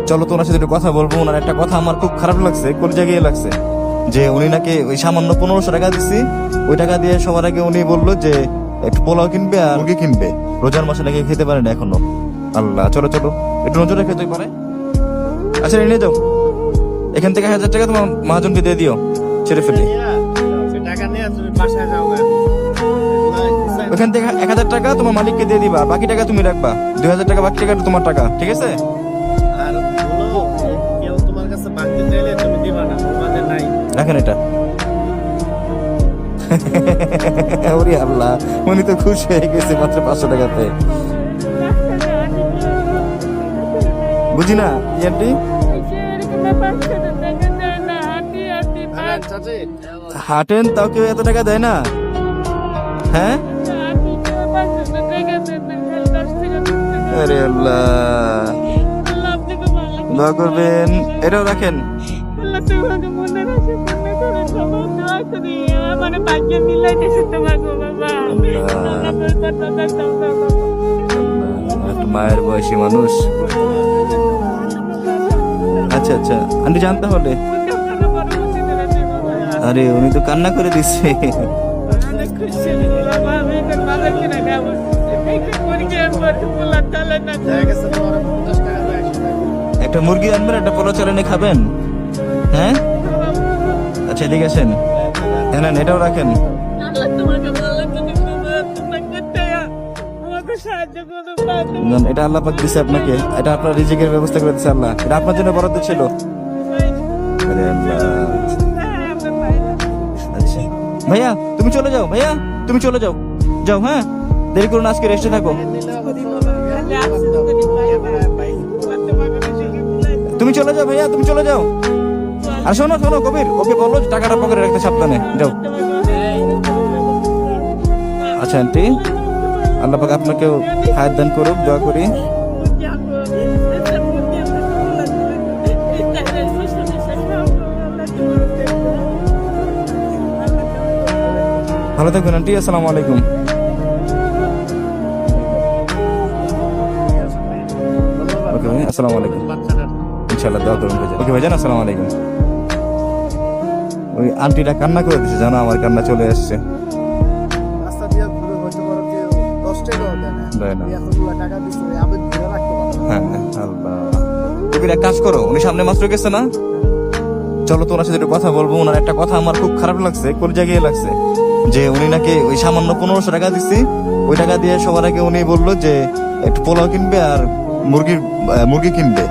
চলো তো ওনার সাথে একটু কথা বলবো। ওনার একটা কথা আমার খুব খারাপ লাগছে, কলিজা গিয়ে লাগছে, যে উনি নাকি ওই সামান্য 1500 টাকা দিচ্ছি, ওই টাকা দিয়ে সবার আগে উনি বললো যে একটু পোলাও কিনবে আর মুরগি কিনবে। রোজার মাসে নাকি খেতে পারে না এখনো। আল্লাহ, চলো চলো একটু নজর রেখে তুই পারে। আচ্ছা নিয়ে যাও, এখান থেকে 1000 টাকা তোমার মহাজনকে দিয়ে দিও, ছেড়ে ফেলি। ওখান থেকে 1000 টাকা তোমার মালিককে দিয়ে দিবা, বাকি টাকা তুমি রাখবা। 2000 টাকা বাকি টাকা তোমার টাকা, ঠিক আছে? রাখেন এটা। ওরে আল্লাহ, উনি তো খুশি হয়ে গেছে মাত্র 500 টাকাতে। বুঝি না ইয়ান্টি, হাটেন তাও কেউ এত টাকা দেয় না। হ্যাঁ, আরে আল্লাহ, দোয়া করবেন। এটাও রাখেন। মায়ের বয়সী মানুষ। আচ্ছা আচ্ছা, আন্টি জানতে হলে। আরে উনি তো কান্না করে দিচ্ছে। একটা মুরগি আনবেন, একটা পোলা চালানে খাবেন। হ্যাঁ আচ্ছা, ঠিক আছেন। হ্যাঁ নেন, এটাও রাখেন। এটা আল্লাহ পাক দিছে আপনাকে, এটা আপনার রিজিকের ব্যবস্থা করে দিচ্ছে আল্লাহ, এটা আপনার জন্য বরাদ্দ ছিল। আচ্ছা ভাইয়া তুমি চলে যাও, ভাইয়া তুমি চলে যাও, যাও। হ্যাঁ দেরি করুন, আজকে রেস্টে থাকো। তুমি চলে যাও ভাইয়া, তুমি চলে যাও। আর শোনো শোনো কবির, ওকে বলো টাকাটা পকেটে রাখতে, সাবধানে যাও। আচ্ছা আন্টি, আল্লাহ পাক আপনাকেও হায়াত দান করুক, দোয়া করি। ভালো থাকবেন আন্টি, আসসালামু আলাইকুম। ওকে ভাই, আসসালামু আলাইকুম। ইনশাআল্লাহ দোয়া করবেন ভাইজান। ওকে ভাইজান, আসসালামু আলাইকুম। ওই আন্টিটা কান্না করে দিচ্ছে, জানো আমার কান্না চলে আসছে। এক কাজ করো, উনি সামনে মাত্র গেছে না, চলো তো ওনার সাথে একটু কথা বলবো। ওনার একটা কথা আমার খুব খারাপ লাগছে, কলিজা গিয়ে লাগছে, যে উনি নাকি ওই সামান্য 1500 টাকা দিচ্ছি, ওই টাকা দিয়ে সবার আগে উনি বললো যে একটু পোলাও কিনবে আর মুরগি কিনবে।